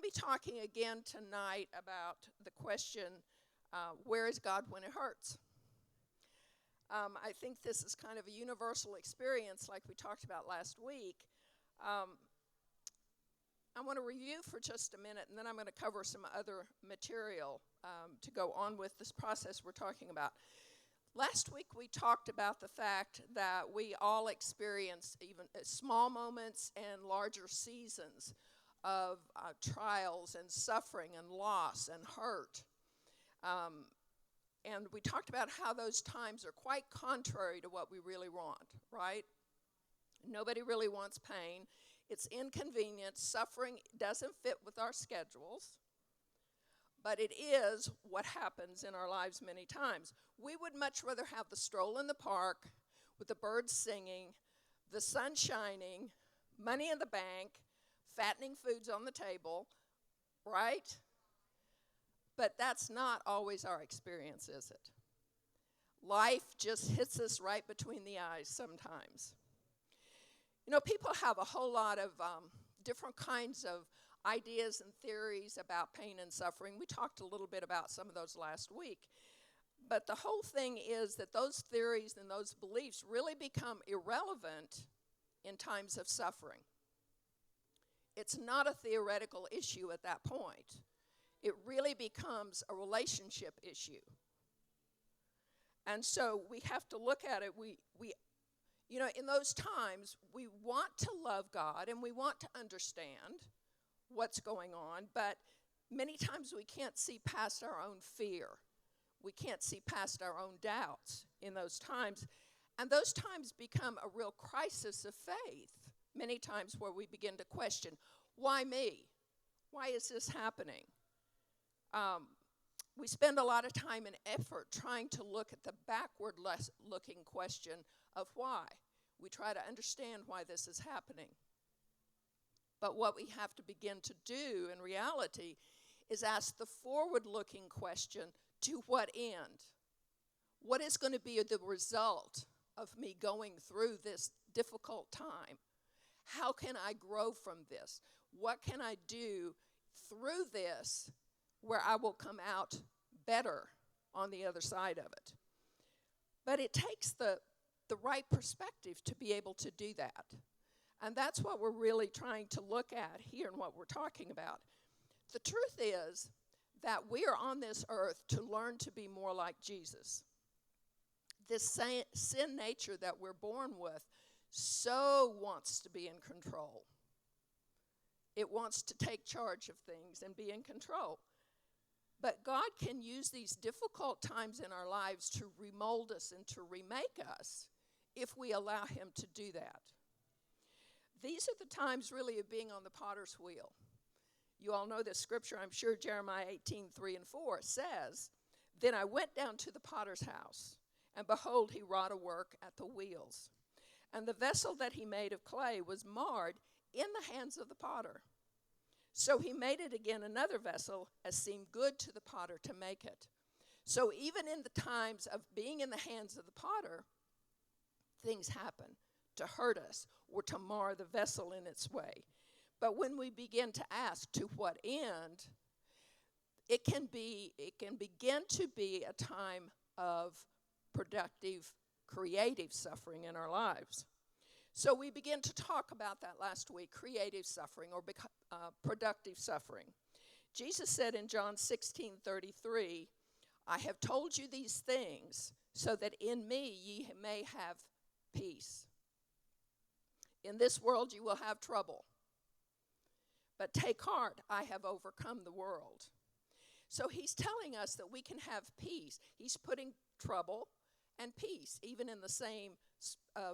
be talking again tonight about the question, where is God when it hurts? I think this is kind of a universal experience like we talked about last week. I want to review for just a minute, and then I'm going to cover some other material to go on with this process we're talking about. Last week we talked about the fact that we all experience even small moments and larger seasons of trials and suffering and loss and hurt. And we talked about how those times are quite contrary to what we really want, right? Nobody really wants pain. It's inconvenient. Suffering doesn't fit with our schedules. But it is what happens in our lives many times. We would much rather have the stroll in the park with the birds singing, the sun shining, money in the bank, fattening foods on the table, right? But that's not always our experience, is it? Life just hits us right between the eyes sometimes. You know, people have a whole lot of different kinds of ideas and theories about pain and suffering. We talked a little bit about some of those last week. But the whole thing is that those theories and those beliefs really become irrelevant in times of suffering. It's not a theoretical issue at that point. It really becomes a relationship issue. And so we have to look at it. You know, in those times, we want to love God and we want to understand what's going on, but many times we can't see past our own fear. We can't see past our own doubts in those times. And those times become a real crisis of faith, many times where we begin to question, why me? Why is this happening? We spend a lot of time and effort trying to look at the backward-looking question of why. We try to understand why this is happening. But what we have to begin to do in reality is ask the forward-looking question, to what end? What is going to be the result of me going through this difficult time? How can I grow from this? What can I do through this where I will come out better on the other side of it? But it takes the right perspective to be able to do that. And that's what we're really trying to look at here and what we're talking about. The truth is that we are on this earth to learn to be more like Jesus. This sin nature that we're born with so wants to be in control. It wants to take charge of things and be in control. But God can use these difficult times in our lives to remold us and to remake us if we allow Him to do that. These are the times really of being on the potter's wheel. You all know this scripture, I'm sure, Jeremiah 18:3-4 says, "Then I went down to the potter's house, and behold, he wrought a work at the wheels. And the vessel that he made of clay was marred in the hands of the potter. So he made it again another vessel, as seemed good to the potter to make it." So even in the times of being in the hands of the potter, things happen to hurt us or to mar the vessel in its way. But when we begin to ask to what end, it can begin to be a time of productive, creative suffering in our lives. So we began to talk about that last week, creative suffering or productive suffering. Jesus said in John 16:33, "I have told you these things so that in me ye may have peace. In this world you will have trouble. But take heart, I have overcome the world." So he's telling us that we can have peace. He's putting trouble and peace, even in the same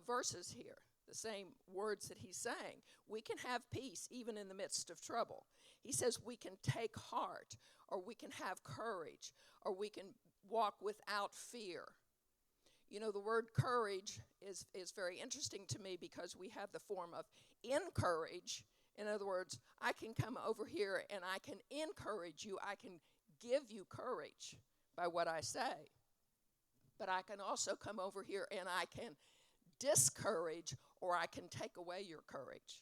verses here, the same words that he's saying. We can have peace even in the midst of trouble. He says we can take heart, or we can have courage, or we can walk without fear. You know, the word courage is very interesting to me because we have the form of encourage. In other words, I can come over here and I can encourage you. I can give you courage by what I say. But I can also come over here and I can discourage or I can take away your courage.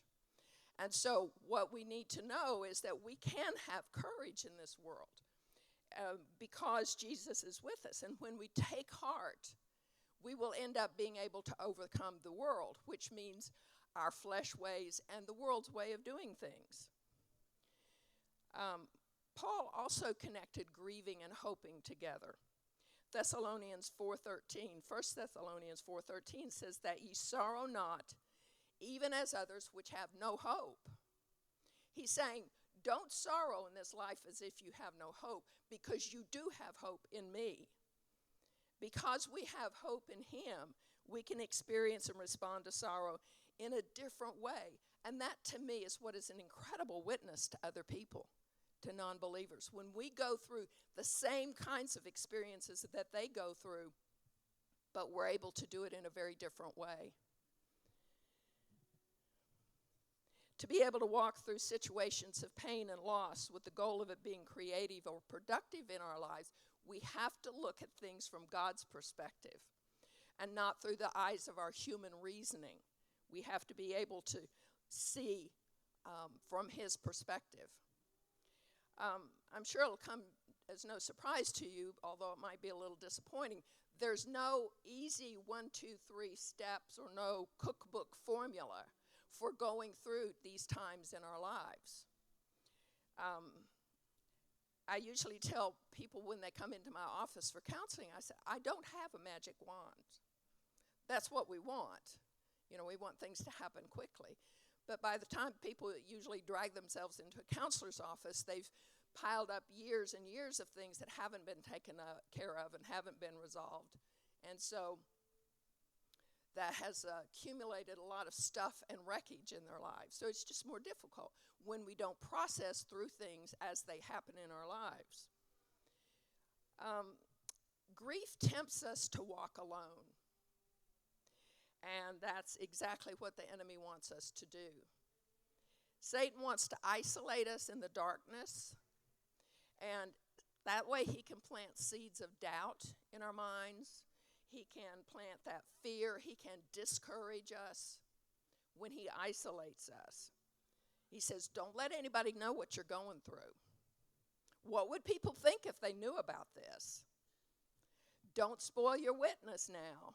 And so what we need to know is that we can have courage in this world because Jesus is with us. And when we take heart, we will end up being able to overcome the world, which means our flesh ways and the world's way of doing things. Paul also connected grieving and hoping together. Thessalonians 4:13, 1 Thessalonians 4:13 says that ye sorrow not, even as others which have no hope. He's saying, don't sorrow in this life as if you have no hope, because you do have hope in me. Because we have hope in him, we can experience and respond to sorrow in a different way. And that, to me, is what is an incredible witness to other people, to non-believers. When we go through the same kinds of experiences that they go through, but we're able to do it in a very different way. To be able to walk through situations of pain and loss with the goal of it being creative or productive in our lives, we have to look at things from God's perspective and not through the eyes of our human reasoning. We have to be able to see from his perspective. I'm sure it'll come as no surprise to you, although it might be a little disappointing. There's no easy 1, 2, 3 steps or no cookbook formula for going through these times in our lives. I usually tell people when they come into my office for counseling, I say, I don't have a magic wand. That's what we want. You know, we want things to happen quickly. But by the time people usually drag themselves into a counselor's office, they've piled up years and years of things that haven't been taken care of and haven't been resolved. And so that has accumulated a lot of stuff and wreckage in their lives. So it's just more difficult when we don't process through things as they happen in our lives. Grief tempts us to walk alone. And that's exactly what the enemy wants us to do. Satan wants to isolate us in the darkness, and that way he can plant seeds of doubt in our minds. He can plant that fear. He can discourage us when he isolates us. He says, don't let anybody know what you're going through. What would people think if they knew about this? Don't spoil your witness now.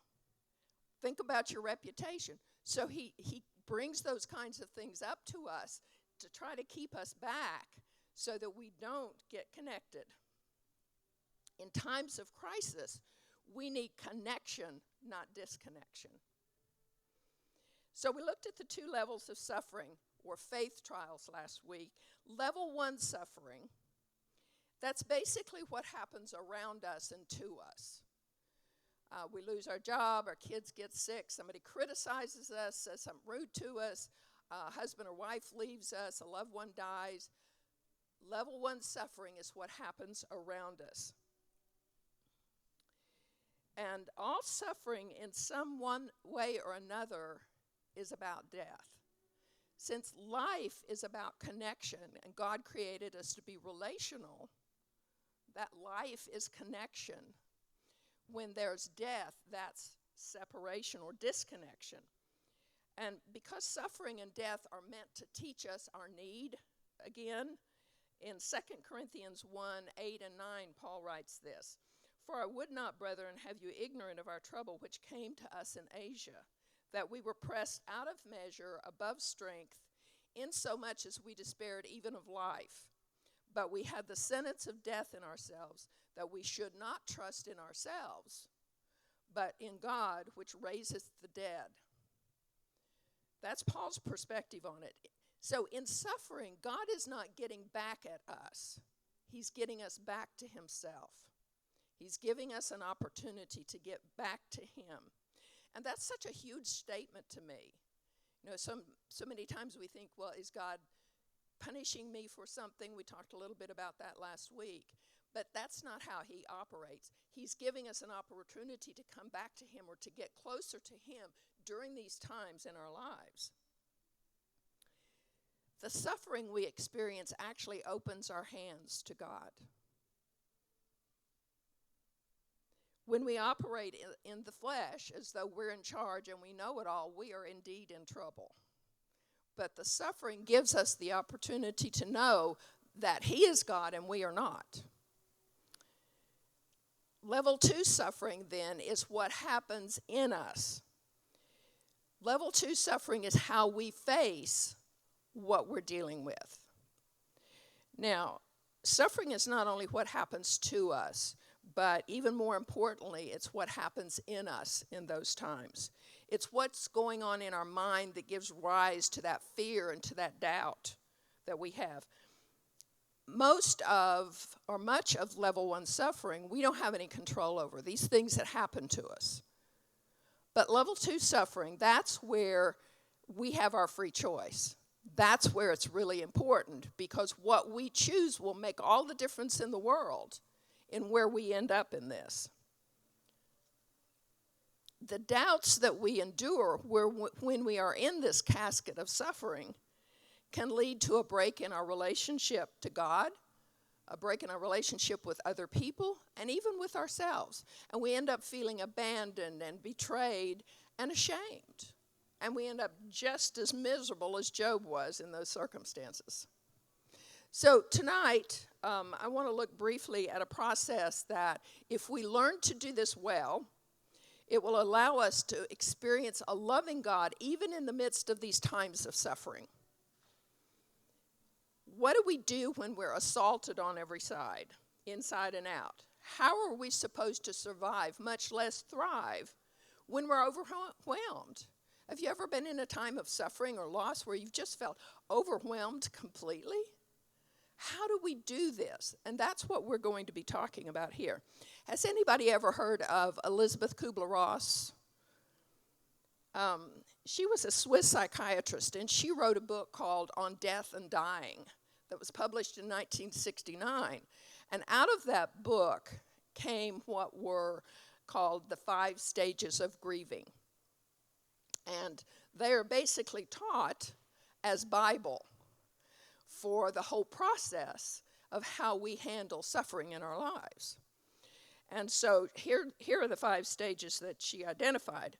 Think about your reputation. So he brings those kinds of things up to us to try to keep us back so that we don't get connected. In times of crisis, we need connection, not disconnection. So we looked at the 2 levels of suffering, or faith trials, last week. Level 1 suffering, that's basically what happens around us and to us. We lose our job, our kids get sick, somebody criticizes us, says something rude to us, husband or wife leaves us, a loved one dies. Level 1 suffering is what happens around us. And all suffering in some one way or another is about death. Since life is about connection, and God created us to be relational, that life is connection. When there's death, that's separation or disconnection. And because suffering and death are meant to teach us our need, again, in 2 Corinthians 1, 8 and 9, Paul writes this, For I would not, brethren, have you ignorant of our trouble which came to us in Asia, that we were pressed out of measure, above strength, insomuch as we despaired even of life. But we had the sentence of death in ourselves, that we should not trust in ourselves, but in God, which raiseth the dead. That's Paul's perspective on it. So in suffering, God is not getting back at us. He's getting us back to himself. He's giving us an opportunity to get back to him. And that's such a huge statement to me. You know, so many times we think, well, is God punishing me for something? We talked a little bit about that last week. But that's not how he operates. He's giving us an opportunity to come back to him or to get closer to him during these times in our lives. The suffering we experience actually opens our hands to God. When we operate in the flesh as though we're in charge and we know it all, we are indeed in trouble. But the suffering gives us the opportunity to know that he is God and we are not. Level 2 suffering, then, is what happens in us. Level 2 suffering is how we face what we're dealing with. Now, suffering is not only what happens to us, but even more importantly, it's what happens in us in those times. It's what's going on in our mind that gives rise to that fear and to that doubt that we have. Much of level 1 suffering, we don't have any control over. These things that happen to us. But level 2 suffering, that's where we have our free choice. That's where it's really important, because what we choose will make all the difference in the world in where we end up in this. The doubts that we endure when we are in this casket of suffering can lead to a break in our relationship to God, a break in our relationship with other people, and even with ourselves. And we end up feeling abandoned and betrayed and ashamed. And we end up just as miserable as Job was in those circumstances. So tonight, I want to look briefly at a process that, if we learn to do this well, it will allow us to experience a loving God even in the midst of these times of suffering. What do we do when we're assaulted on every side, inside and out? How are we supposed to survive, much less thrive, when we're overwhelmed? Have you ever been in a time of suffering or loss where you've just felt overwhelmed completely? How do we do this? And that's what we're going to be talking about here. Has anybody ever heard of Elisabeth Kubler-Ross? She was a Swiss psychiatrist, and she wrote a book called On Death and Dying that was published in 1969. And out of that book came what were called the 5 stages of grieving. And they are basically taught as Bible for the whole process of how we handle suffering in our lives. And so here are the 5 stages that she identified.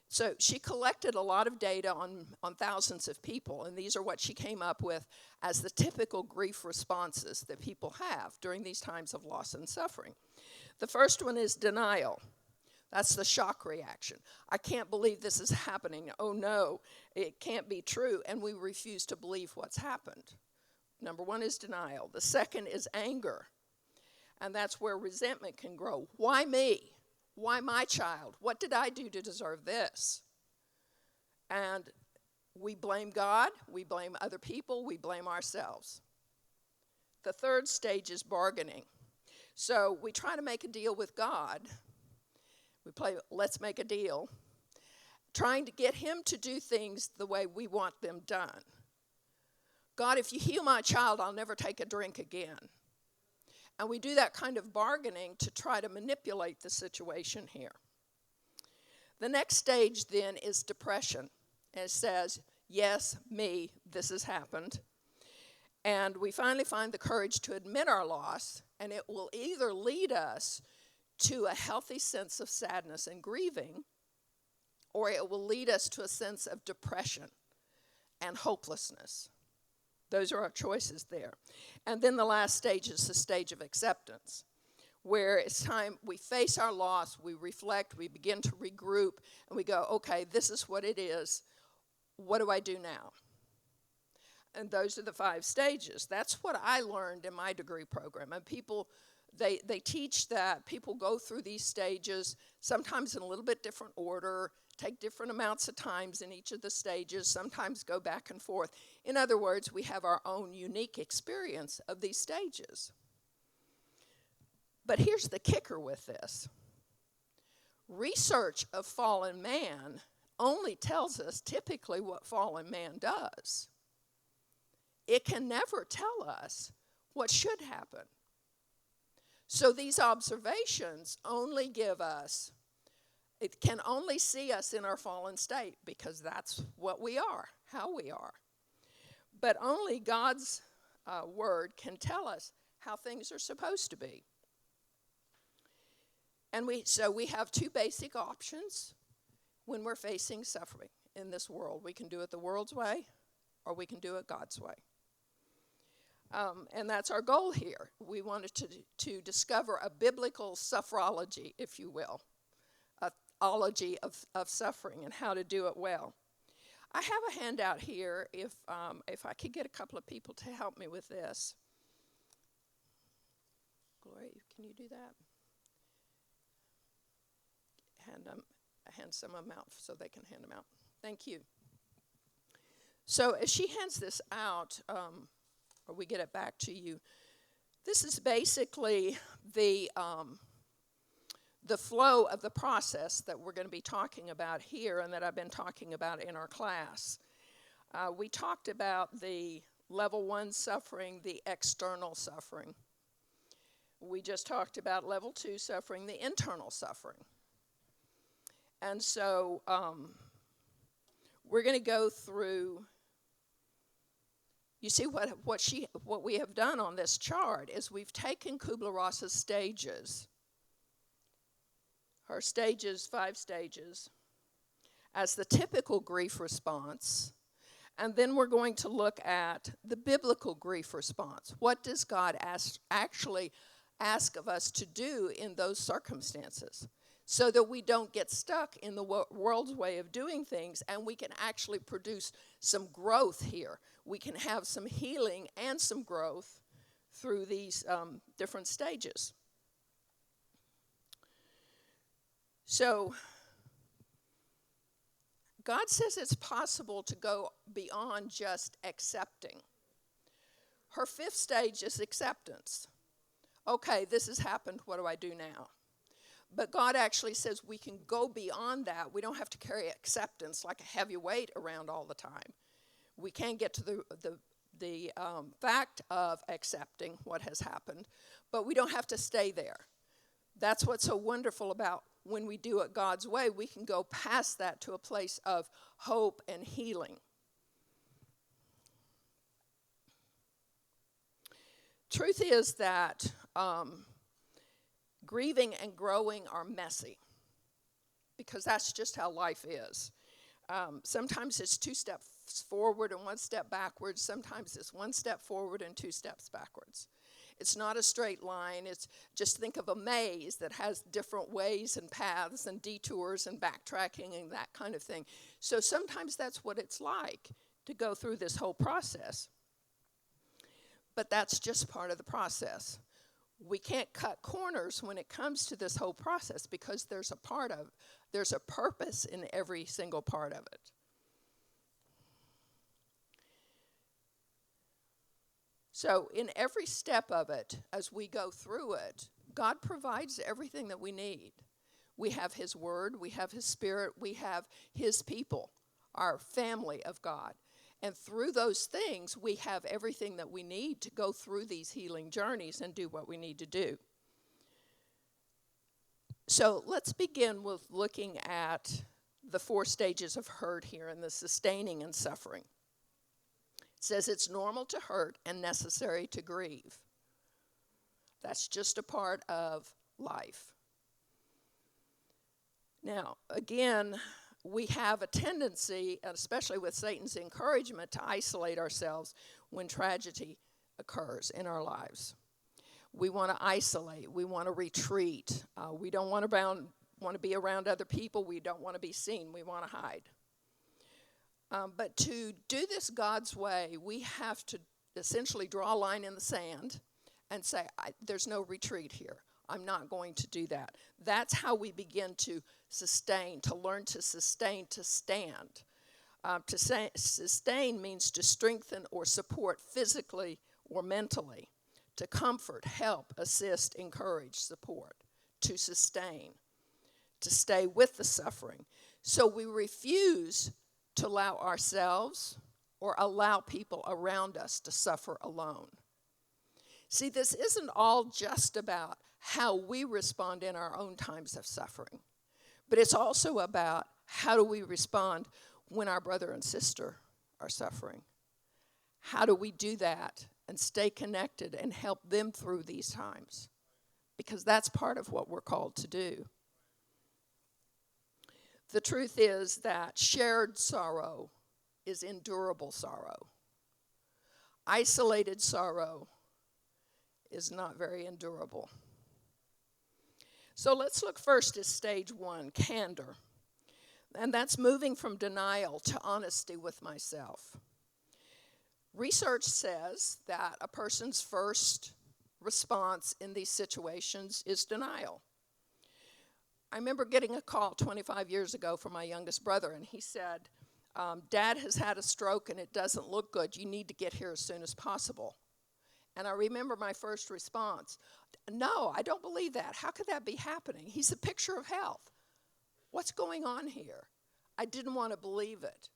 So she collected a lot of data on thousands of people, and these are what she came up with as the typical grief responses that people have during these times of loss and suffering. The first one is denial. That's the shock reaction. I can't believe this is happening. Oh no, it can't be true. And we refuse to believe what's happened. Number 1 is denial. The second is anger. And that's where resentment can grow. Why me? Why my child? What did I do to deserve this? And we blame God, we blame other people, we blame ourselves. The third stage is bargaining. So we try to make a deal with God. We play let's make a deal, trying to get him to do things the way we want them done. God, if you heal my child, I'll never take a drink again. And we do that kind of bargaining to try to manipulate the situation here. The next stage then is depression. And it says, yes, me, this has happened. And we finally find the courage to admit our loss, and it will either lead us to a healthy sense of sadness and grieving, or it will lead us to a sense of depression and hopelessness. Those are our choices there. And then the last stage is the stage of acceptance, where it's time we face our loss, we reflect, we begin to regroup, and we go, okay, this is what it is. What do I do now? And those are the 5 stages. That's what I learned in my degree program. And people, they teach that people go through these stages, sometimes in a little bit different order, take different amounts of times in each of the stages, sometimes go back and forth. In other words, we have our own unique experience of these stages. But here's the kicker with this. Research of fallen man only tells us typically what fallen man does. It can never tell us what should happen. So these observations only give us, it can only see us in our fallen state, because that's what we are, how we are. But only God's word can tell us how things are supposed to be. And so we have 2 basic options when we're facing suffering in this world. We can do it the world's way, or we can do it God's way. And that's our goal here. We wanted to discover a biblical sufferology, if you will, a ology of suffering and how to do it well. I have a handout here, if I could get a couple of people to help me with this. Glory, can you do that? Hand some of them out so they can hand them out. Thank you. So as she hands this out, or we get it back to you, this is basically the flow of the process that we're going to be talking about here and that I've been talking about in our class. We talked about the level 1 suffering, the external suffering. We just talked about level 2 suffering, the internal suffering. And so we're going to go through. You see, what we have done on this chart is we've taken Kubler-Ross's stages, her stages, 5 stages, as the typical grief response, and then we're going to look at the biblical grief response. What does God actually ask of us to do in those circumstances, so that we don't get stuck in the world's way of doing things, and we can actually produce some growth here. We can have some healing and some growth through these different stages. So God says it's possible to go beyond just accepting. Her 5th stage is acceptance. Okay, this has happened, what do I do now? But God actually says we can go beyond that. We don't have to carry acceptance like a heavy weight around all the time. We can get to the fact of accepting what has happened, but we don't have to stay there. That's what's so wonderful about when we do it God's way. We can go past that to a place of hope and healing. Truth is that grieving and growing are messy, because that's just how life is. Sometimes it's 2 steps forward and 1 step backwards. Sometimes it's 1 step forward and 2 steps backwards. It's not a straight line. It's just think of a maze that has different ways and paths and detours and backtracking and that kind of thing. So sometimes that's what it's like to go through this whole process. But that's just part of the process. We can't cut corners when it comes to this whole process, because there's a purpose in every single part of it. So in every step of it, as we go through it, God provides everything that we need. We have His Word, we have His Spirit, we have His people, our family of God. And through those things, we have everything that we need to go through these healing journeys and do what we need to do. So let's begin with looking at the 4 stages of hurt here in the sustaining and suffering. It says it's normal to hurt and necessary to grieve. That's just a part of life. Now, again, we have a tendency, especially with Satan's encouragement, to isolate ourselves when tragedy occurs in our lives. We want to isolate. We want to retreat. We don't want to be around other people. We don't want to be seen. We want to hide. But to do this God's way, we have to essentially draw a line in the sand and say, there's no retreat here. I'm not going to do that. That's how we begin to sustain, to learn to sustain, to stand. Sustain means to strengthen or support physically or mentally, to comfort, help, assist, encourage, support, to sustain, to stay with the suffering. So we refuse to allow ourselves or allow people around us to suffer alone. See, this isn't all just about how we respond in our own times of suffering, but it's also about how do we respond when our brother and sister are suffering. How do we do that and stay connected and help them through these times? Because that's part of what we're called to do. The truth is that shared sorrow is endurable sorrow. isolated sorrow is not very endurable. So let's look first at stage 1, candor. And that's moving from denial to honesty with myself. Research says that a person's first response in these situations is denial. I remember getting a call 25 years ago from my youngest brother, and he said, Dad has had a stroke and it doesn't look good. You need to get here as soon as possible. And I remember my first response, no, I don't believe that. How could that be happening? He's a picture of health. What's going on here? I didn't want to believe it.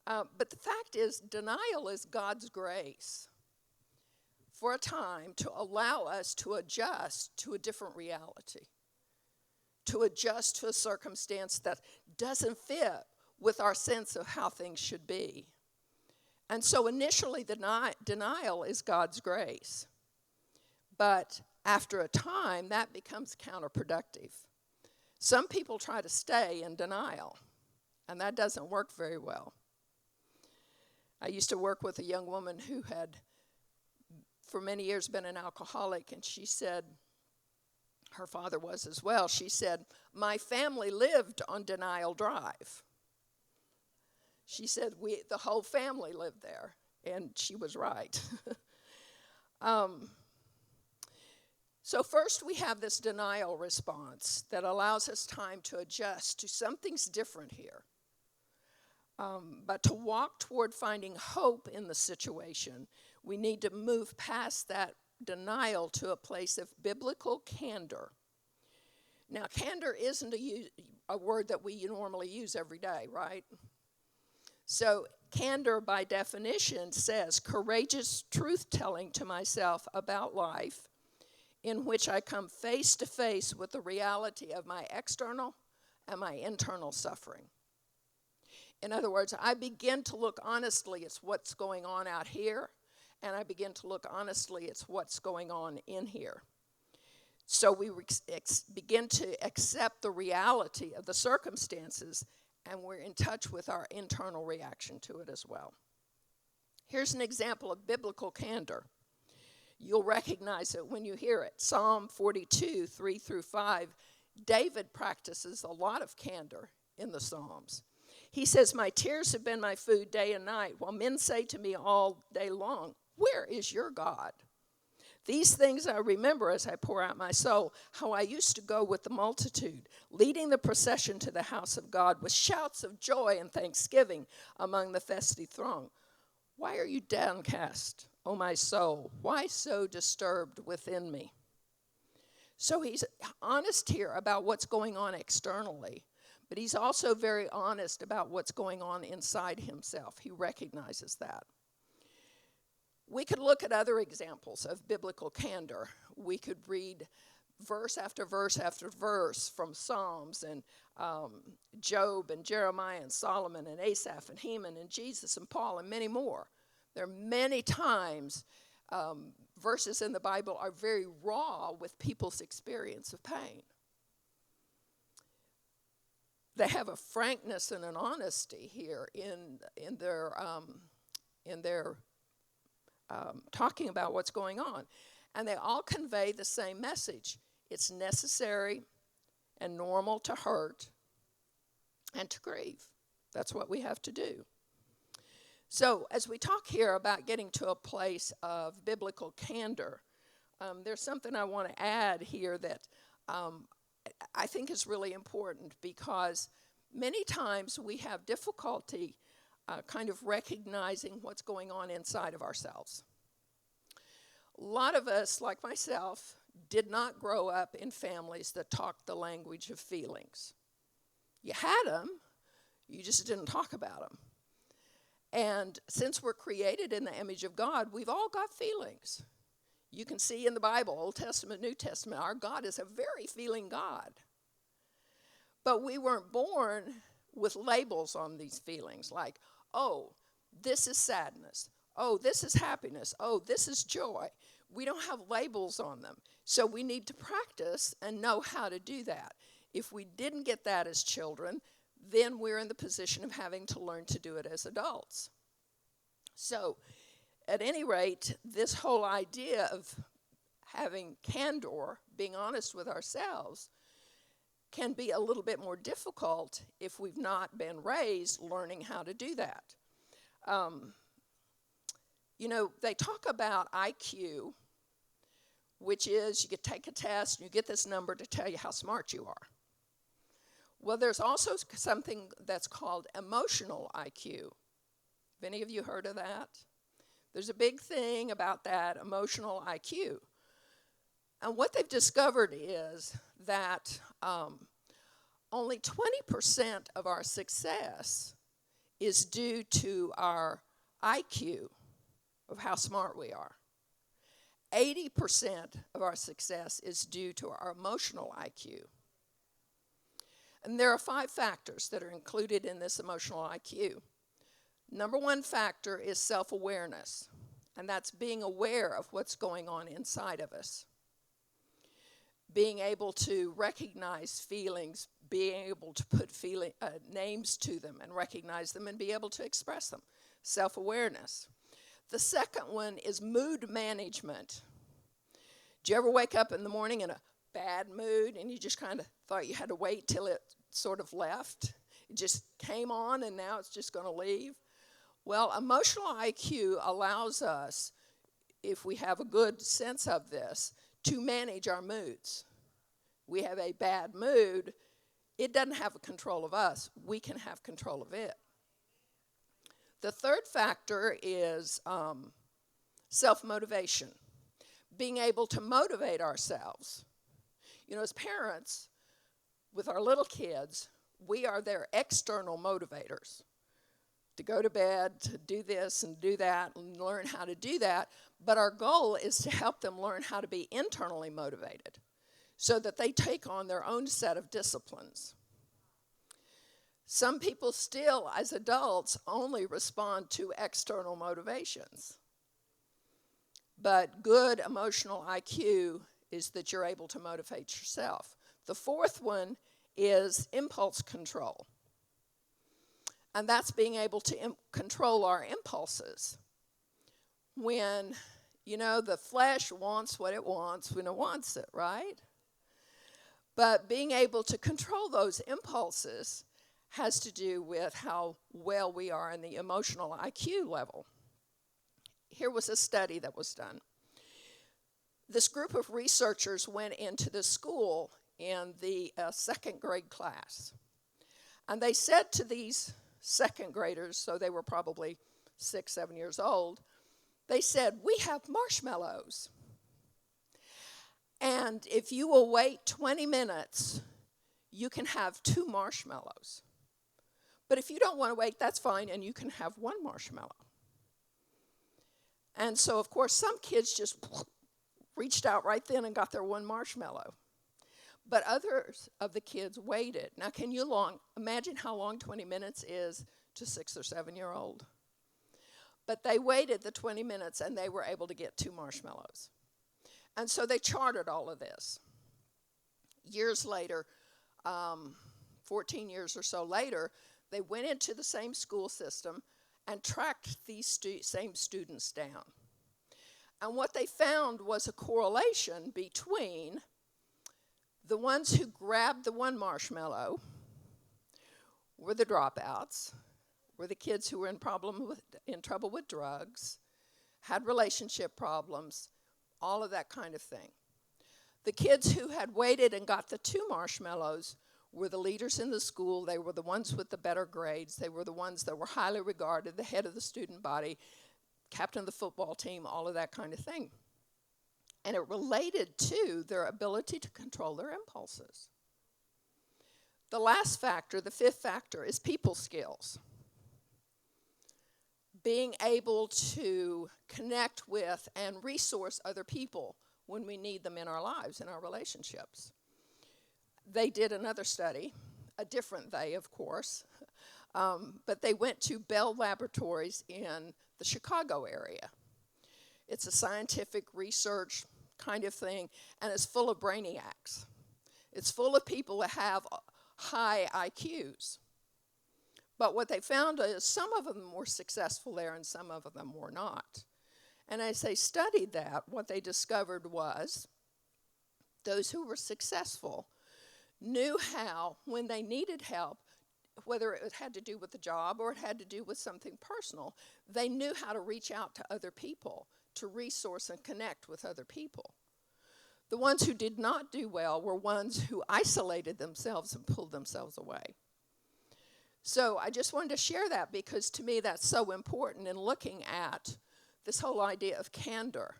But the fact is, denial is God's grace for a time to allow us to adjust to a different reality, to adjust to a circumstance that doesn't fit with our sense of how things should be. And so initially, denial is God's grace. But after a time, that becomes counterproductive. Some people try to stay in denial, and that doesn't work very well. I used to work with a young woman who had, for many years, been an alcoholic, and she said, her father was as well, she said, my family lived on Denial Drive. She said, the whole family lived there, and she was right. So first we have this denial response that allows us time to adjust to something's different here. But to walk toward finding hope in the situation, we need to move past that denial to a place of biblical candor. Now, candor isn't a word that we normally use every day, right? So candor, by definition, says courageous truth-telling to myself about life in which I come face to face with the reality of my external and my internal suffering. In other words, I begin to look honestly at what's going on out here, and I begin to look honestly at what's going on in here. So we begin to accept the reality of the circumstances, and we're in touch with our internal reaction to it as well. Here's an example of biblical candor. You'll recognize it when you hear it. Psalm 42, 3 through 5. David practices a lot of candor in the Psalms. He says, my tears have been my food day and night, while men say to me all day long, where is your God? These things I remember as I pour out my soul, how I used to go with the multitude, leading the procession to the house of God with shouts of joy and thanksgiving among the festive throng. Why are you downcast, O my soul? Why so disturbed within me? So he's honest here about what's going on externally, but he's also very honest about what's going on inside himself. He recognizes that. We could look at other examples of biblical candor. We could read verse after verse after verse from Psalms and Job and Jeremiah and Solomon and Asaph and Heman and Jesus and Paul and many more. There are many times verses in the Bible are very raw with people's experience of pain. They have a frankness and an honesty here in their talking about what's going on. And they all convey the same message. It's necessary and normal to hurt and to grieve. That's what we have to do. So as we talk here about getting to a place of biblical candor, there's something I want to add here that I think is really important, because many times we have difficulty kind of recognizing what's going on inside of ourselves. A lot of us, like myself, did not grow up in families that talked the language of feelings. You had them, you just didn't talk about them. And since we're created in the image of God, we've all got feelings. You can see in the Bible, Old Testament, New Testament, our God is a very feeling God. But we weren't born with labels on these feelings, like, oh, this is sadness. Oh, this is happiness. Oh, this is joy. We don't have labels on them. So we need to practice and know how to do that. If we didn't get that as children, then we're in the position of having to learn to do it as adults. So at any rate, this whole idea of having candor, being honest with ourselves, can be a little bit more difficult if we've not been raised learning how to do that. They talk about IQ, which is you take a test and you get this number to tell you how smart you are. Well, there's also something that's called emotional IQ. Have any of you heard of that? There's a big thing about that, emotional IQ. And what they've discovered is that only 20% of our success is due to our IQ, of how smart we are. 80% of our success is due to our emotional IQ. And there are 5 factors that are included in this emotional IQ. Number 1 factor is self-awareness, and that's being aware of what's going on inside of us. Being able to recognize feelings, being able to put names to them and recognize them and be able to express them. Self-awareness. The second one is mood management. Do you ever wake up in the morning in a bad mood and you just kind of thought you had to wait till it sort of left? It just came on and now it's just going to leave? Well, emotional IQ allows us, if we have a good sense of this, to manage our moods. We have a bad mood, it doesn't have control of us. We can have control of it. The third factor is self-motivation, being able to motivate ourselves. As parents, with our little kids, we are their external motivators. To go to bed, to do this and do that, and learn how to do that. But our goal is to help them learn how to be internally motivated so that they take on their own set of disciplines. Some people still, as adults, only respond to external motivations. But good emotional IQ is that you're able to motivate yourself. The fourth one is impulse control. And that's being able to control our impulses. When, the flesh wants what it wants when it wants it, right? But being able to control those impulses has to do with how well we are in the emotional IQ level. Here was a study that was done. This group of researchers went into the school in the second grade class. And they said to these second graders, so they were probably 6, 7 years old, they said, "We have marshmallows. And if you will wait 20 minutes, you can have 2 marshmallows. But if you don't want to wait, that's fine, and you can have 1 marshmallow." And so, of course, some kids just reached out right then and got their 1 marshmallow. But others of the kids waited. Now, can you imagine how long 20 minutes is to 6 or 7-year-old? But they waited the 20 minutes, and they were able to get 2 marshmallows. And so they charted all of this. Years later, 14 years or so later, they went into the same school system and tracked these same students down. And what they found was a correlation between the ones who grabbed the 1 marshmallow were the dropouts, were the kids who were in trouble with drugs, had relationship problems, all of that kind of thing. The kids who had waited and got the 2 marshmallows were the leaders in the school. They were the ones with the better grades. They were the ones that were highly regarded, the head of the student body, captain of the football team, all of that kind of thing. And it related to their ability to control their impulses. The last factor, the 5th factor, is people skills. Being able to connect with and resource other people when we need them in our lives, in our relationships. They did another study, a different they, of course, but they went to Bell Laboratories in the Chicago area. It's a scientific research kind of thing, and it's full of brainiacs. It's full of people that have high IQs. But what they found is some of them were successful there and some of them were not. And as they studied that, what they discovered was those who were successful knew how, when they needed help, whether it had to do with the job or it had to do with something personal, they knew how to reach out to other people, to resource and connect with other people. The ones who did not do well were ones who isolated themselves and pulled themselves away. So I just wanted to share that because to me that's so important in looking at this whole idea of candor.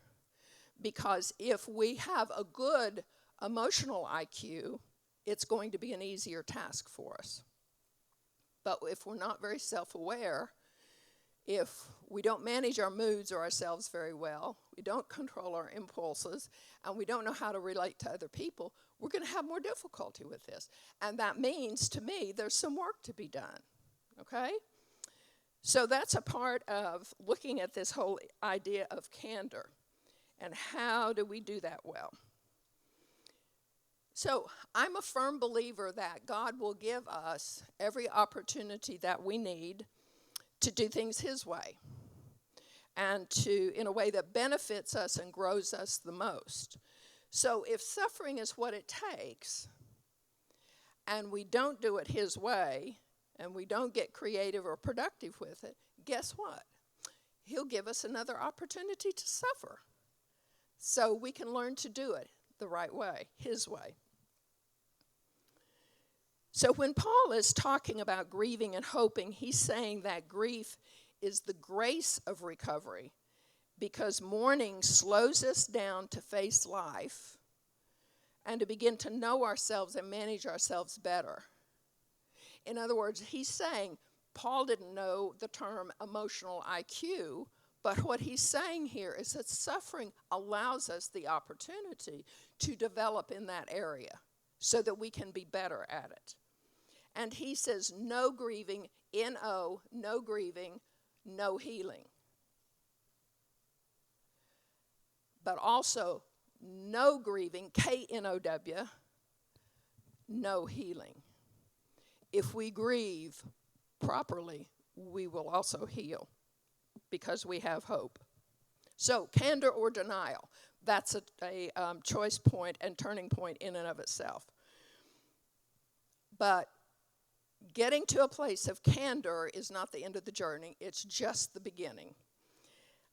Because if we have a good emotional IQ, it's going to be an easier task for us. But if we're not very self-aware, if we don't manage our moods or ourselves very well, we don't control our impulses, and we don't know how to relate to other people, we're going to have more difficulty with this. And that means, to me, there's some work to be done, okay? So that's a part of looking at this whole idea of candor. And how do we do that well? So I'm a firm believer that God will give us every opportunity that we need to do things His way, and in a way that benefits us and grows us the most. So if suffering is what it takes, and we don't do it His way, and we don't get creative or productive with it, guess what? He'll give us another opportunity to suffer, so we can learn to do it the right way, His way. So when Paul is talking about grieving and hoping, he's saying that grief is the grace of recovery, because mourning slows us down to face life and to begin to know ourselves and manage ourselves better. In other words, he's saying Paul didn't know the term emotional IQ, but what he's saying here is that suffering allows us the opportunity to develop in that area so that we can be better at it. And he says no grieving, N-O, no grieving, no healing. But also no grieving, K-N-O-W, no healing. If we grieve properly, we will also heal because we have hope. So candor or denial, that's a choice point and turning point in and of itself. But getting to a place of candor is not the end of the journey. It's just the beginning.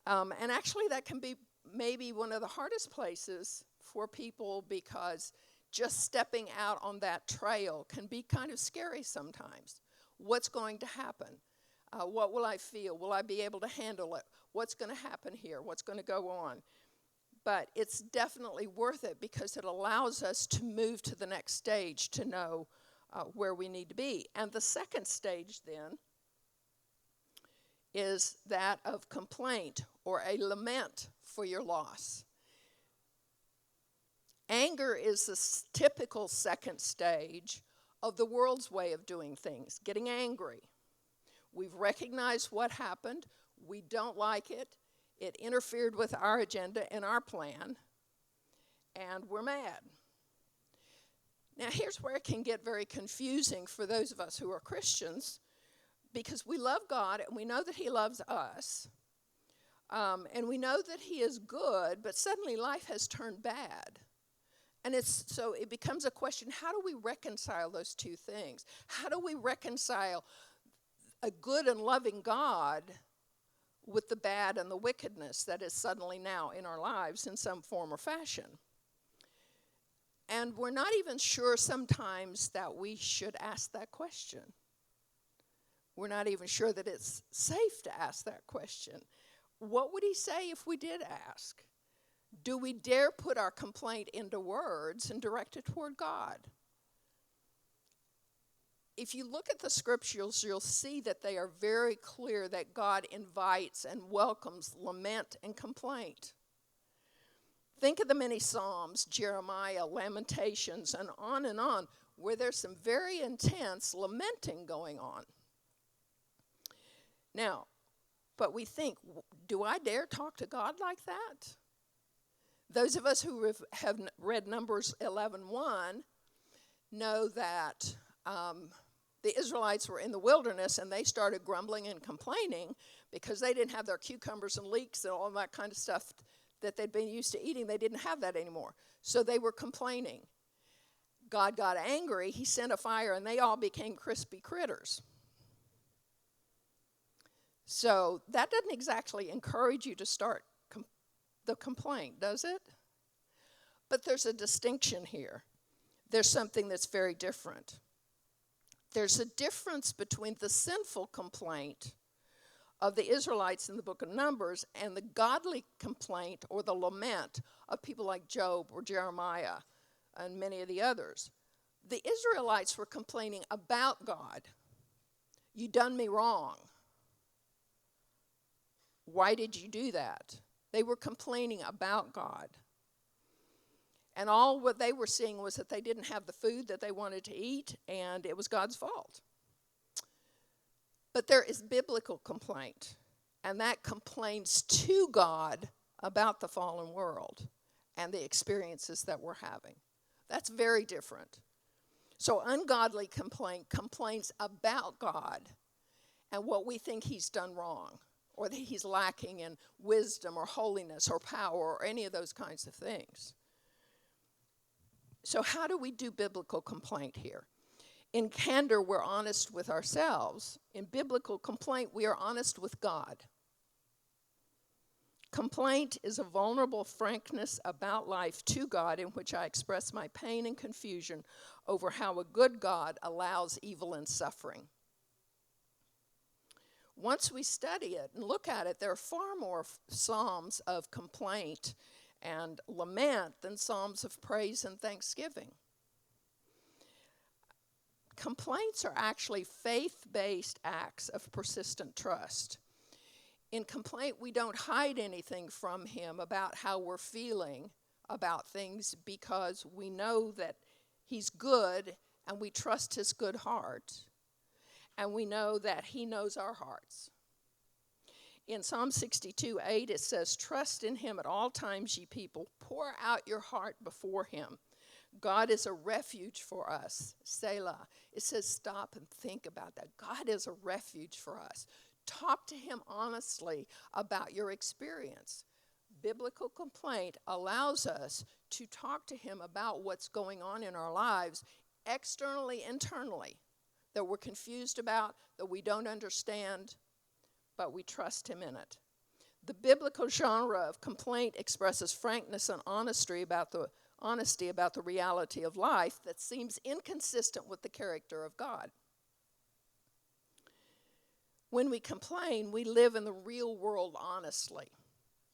And actually that can be maybe one of the hardest places for people, because just stepping out on that trail can be kind of scary sometimes. What's going to happen? What will I feel? Will I be able to handle it? What's going to happen here? What's going to go on? But it's definitely worth it because it allows us to move to the next stage to know where we need to be. And the second stage then is that of complaint or a lament for your loss. Anger is the typical second stage of the world's way of doing things, getting angry. We've recognized what happened. We don't like it. It interfered with our agenda and our plan, and we're mad. Now, here's where it can get very confusing for those of us who are Christians, because we love God and we know that He loves us, and we know that He is good, but suddenly life has turned bad. And so it becomes a question, how do we reconcile those two things? How do we reconcile a good and loving God with the bad and the wickedness that is suddenly now in our lives in some form or fashion? And we're not even sure sometimes that we should ask that question. We're not even sure that it's safe to ask that question. What would He say if we did ask? Do we dare put our complaint into words and direct it toward God? If you look at the scriptures, you'll see that they are very clear that God invites and welcomes lament and complaint. Think of the many Psalms, Jeremiah, Lamentations, and on, where there's some very intense lamenting going on. Now, but we think, do I dare talk to God like that? Those of us who have read Numbers 11:1 know that the Israelites were in the wilderness and they started grumbling and complaining because they didn't have their cucumbers and leeks and all that kind of stuff that they'd been used to eating. They didn't have that anymore. So they were complaining. God got angry. He sent a fire and they all became crispy critters. So that doesn't exactly encourage you to start the complaint, does it? But there's a distinction here. There's something that's very different. There's a difference between the sinful complaint of the Israelites in the book of Numbers and the godly complaint or the lament of people like Job or Jeremiah and many of the others. The Israelites were complaining about God. You done me wrong. Why did you do that? They were complaining about God. And all what they were seeing was that they didn't have the food that they wanted to eat, and it was God's fault. But there is biblical complaint, and that complains to God about the fallen world and the experiences that we're having. That's very different. So ungodly complaint complains about God and what we think he's done wrong, or that he's lacking in wisdom or holiness or power or any of those kinds of things. So how do we do biblical complaint here? In candor, we're honest with ourselves. In biblical complaint, we are honest with God. Complaint is a vulnerable frankness about life to God in which I express my pain and confusion over how a good God allows evil and suffering. Once we study it and look at it, there are far more psalms of complaint and lament than psalms of praise and thanksgiving. Complaints are actually faith-based acts of persistent trust. In complaint, we don't hide anything from him about how we're feeling about things because we know that he's good and we trust his good heart. And we know that he knows our hearts. In Psalm 62:8, it says, "Trust in him at all times, ye people. Pour out your heart before him. God is a refuge for us." Selah. It says stop and think about that. God is a refuge for us. Talk to him honestly about your experience. Biblical complaint allows us to talk to him about what's going on in our lives, externally, internally, that we're confused about, that we don't understand, but we trust him in it. The biblical genre of complaint expresses frankness and honesty about the reality of life that seems inconsistent with the character of God. When we complain, we live in the real world honestly,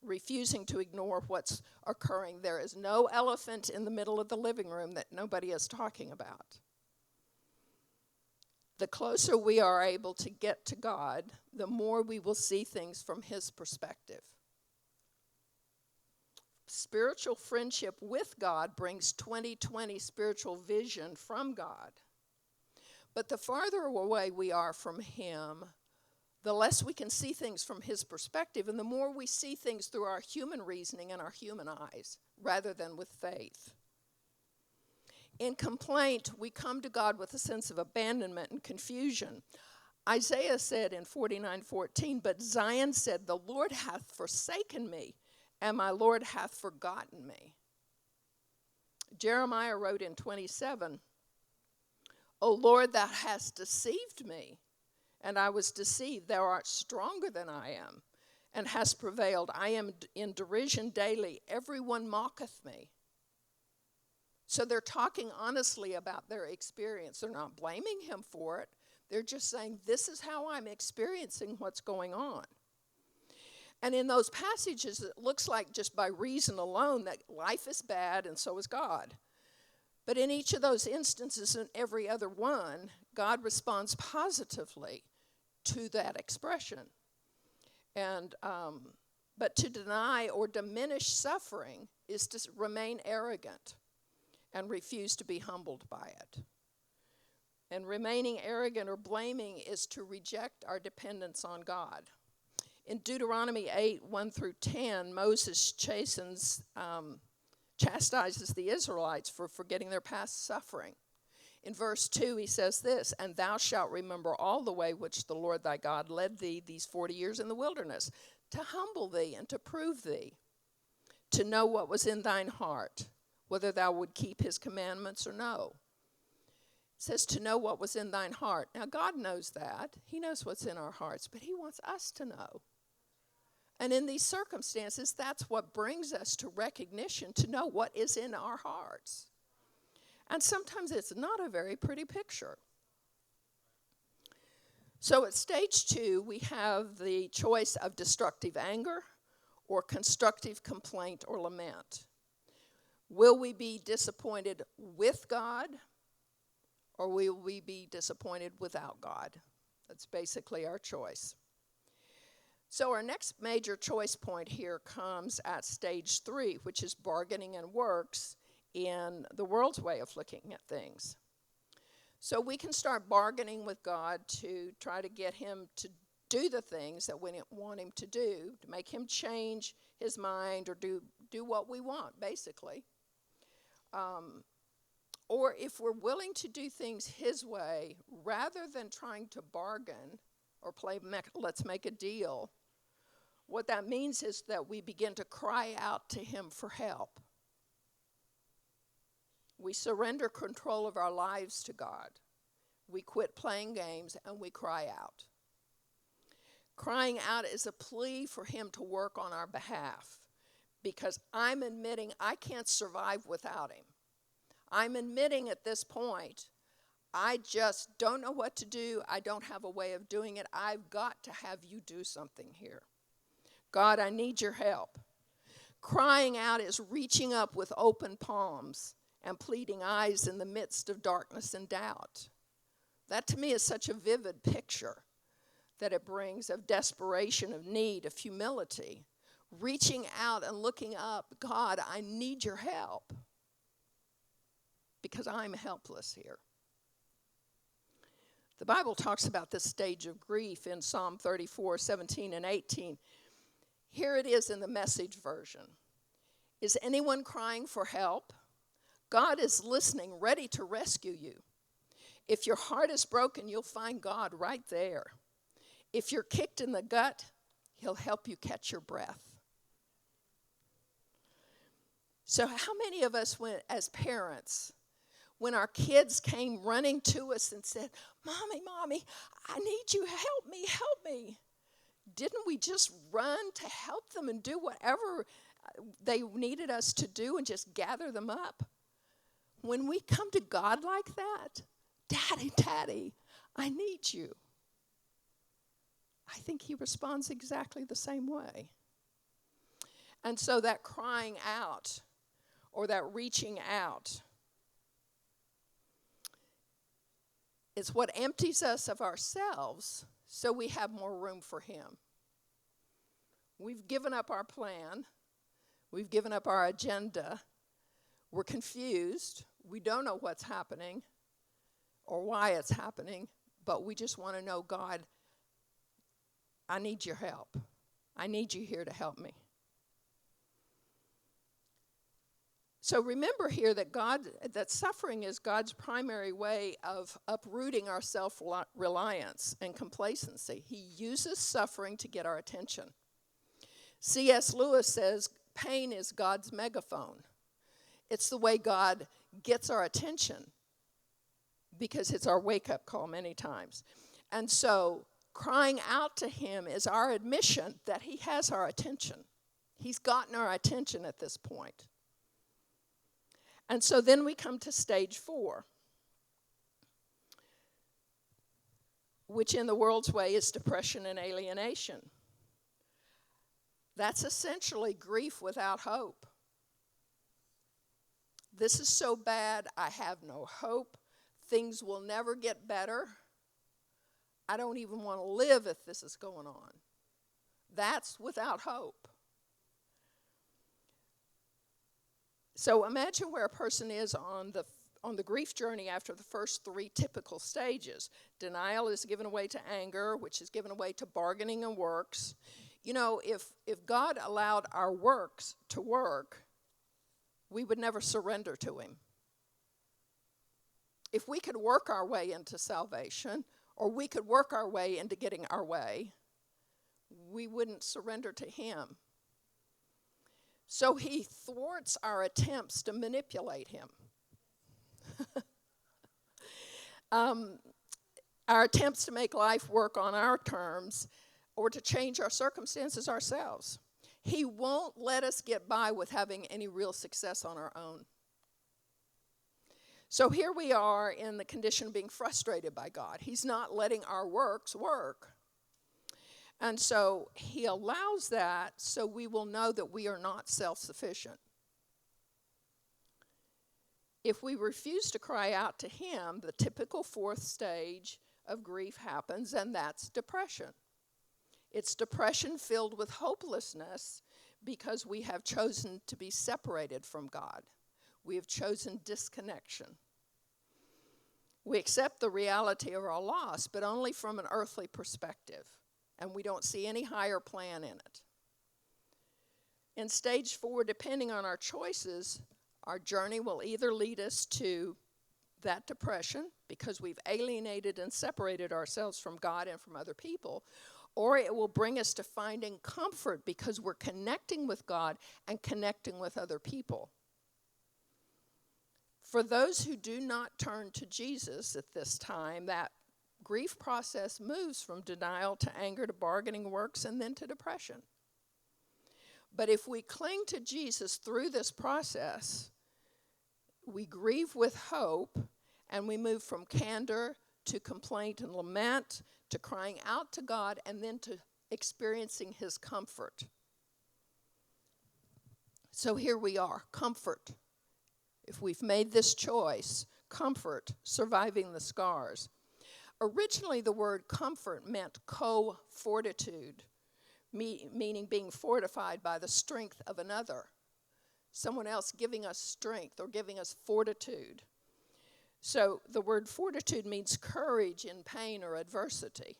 refusing to ignore what's occurring. There is no elephant in the middle of the living room that nobody is talking about. The closer we are able to get to God, the more we will see things from his perspective. Spiritual friendship with God brings 20/20 spiritual vision from God. But the farther away we are from him, the less we can see things from his perspective, and the more we see things through our human reasoning and our human eyes, rather than with faith. In complaint, we come to God with a sense of abandonment and confusion. Isaiah said in 49:14, "But Zion said, the Lord hath forsaken me, and my Lord hath forgotten me." Jeremiah wrote in 27, "O Lord, thou hast deceived me, and I was deceived. Thou art stronger than I am, and hast prevailed. I am in derision daily. Everyone mocketh me." So they're talking honestly about their experience. They're not blaming him for it. They're just saying, this is how I'm experiencing what's going on. And in those passages, it looks like just by reason alone that life is bad and so is God. But in each of those instances and every other one, God responds positively to that expression. And but to deny or diminish suffering is to remain arrogant and refuse to be humbled by it. And remaining arrogant or blaming is to reject our dependence on God. In Deuteronomy 8:1-10, Moses chastises the Israelites for forgetting their past suffering. In verse 2, he says this, "And thou shalt remember all the way which the Lord thy God led thee these 40 years in the wilderness, to humble thee and to prove thee, to know what was in thine heart, whether thou would keep his commandments or no." It says to know what was in thine heart. Now, God knows that. He knows what's in our hearts, but he wants us to know. And in these circumstances, that's what brings us to recognition, to know what is in our hearts. And sometimes it's not a very pretty picture. So at stage 2, we have the choice of destructive anger or constructive complaint or lament. Will we be disappointed with God, or will we be disappointed without God? That's basically our choice. So our next major choice point here comes at stage 3, which is bargaining and works in the world's way of looking at things. So we can start bargaining with God to try to get him to do the things that we want him to do, to make him change his mind or do what we want, basically. Or if we're willing to do things his way, rather than trying to bargain or play let's make a deal, what that means is that we begin to cry out to him for help. We surrender control of our lives to God. We quit playing games and we cry out. Crying out is a plea for him to work on our behalf, because I'm admitting I can't survive without him. I'm admitting at this point, I just don't know what to do. I don't have a way of doing it. I've got to have you do something here. God, I need your help. Crying out is reaching up with open palms and pleading eyes in the midst of darkness and doubt. That to me is such a vivid picture that it brings of desperation, of need, of humility. Reaching out and looking up, God, I need your help, because I'm helpless here. The Bible talks about this stage of grief in Psalm 34, 17 and 18. Here it is in the Message version. Is anyone crying for help? God is listening, ready to rescue you. If your heart is broken, you'll find God right there. If you're kicked in the gut, he'll help you catch your breath. So how many of us, as parents, when our kids came running to us and said, Mommy, I need you, help me. Didn't we just run to help them and do whatever they needed us to do and just gather them up? When we come to God like that, Daddy, I need you. I think he responds exactly the same way. And so that crying out or that reaching out is what empties us of ourselves so we have more room for him. We've given up our plan. We've given up our agenda. We're confused. We don't know what's happening or why it's happening, but we just want to know, God, I need your help. I need you here to help me. So remember here that suffering is God's primary way of uprooting our self-reliance and complacency. He uses suffering to get our attention. C.S. Lewis says pain is God's megaphone. It's the way God gets our attention, because it's our wake-up call many times. And so crying out to him is our admission that he has our attention. He's gotten our attention at this point. And so then we come to stage 4, which in the world's way is depression and alienation. That's essentially grief without hope. This is so bad, I have no hope. Things will never get better. I don't even want to live if this is going on. That's without hope. So imagine where a person is on the grief journey after the first 3 typical stages. Denial is given away to anger, which is given away to bargaining and works. You know, if God allowed our works to work, we would never surrender to him. if we could work our way into salvation, or we could work our way into getting our way, we wouldn't surrender to him. So he thwarts our attempts to manipulate him. Our attempts to make life work on our terms or to change our circumstances ourselves. He won't let us get by with having any real success on our own. So here we are in the condition of being frustrated by God. He's not letting our works work. And so he allows that so we will know that we are not self-sufficient. If we refuse to cry out to him, the typical fourth stage of grief happens, and that's depression. It's depression filled with hopelessness because we have chosen to be separated from God. We have chosen disconnection. We accept the reality of our loss, but only from an earthly perspective, and we don't see any higher plan in it. In stage 4, depending on our choices, our journey will either lead us to that depression because we've alienated and separated ourselves from God and from other people, or it will bring us to finding comfort because we're connecting with God and connecting with other people. For those who do not turn to Jesus at this time, that grief process moves from denial to anger to bargaining works and then to depression. But if we cling to Jesus through this process, we grieve with hope and we move from candor to complaint and lament to crying out to God and then to experiencing his comfort. So here we are, comfort. If we've made this choice, comfort, surviving the scars. Originally, the word comfort meant co-fortitude, meaning being fortified by the strength of another. Someone else giving us strength or giving us fortitude. So the word fortitude means courage in pain or adversity.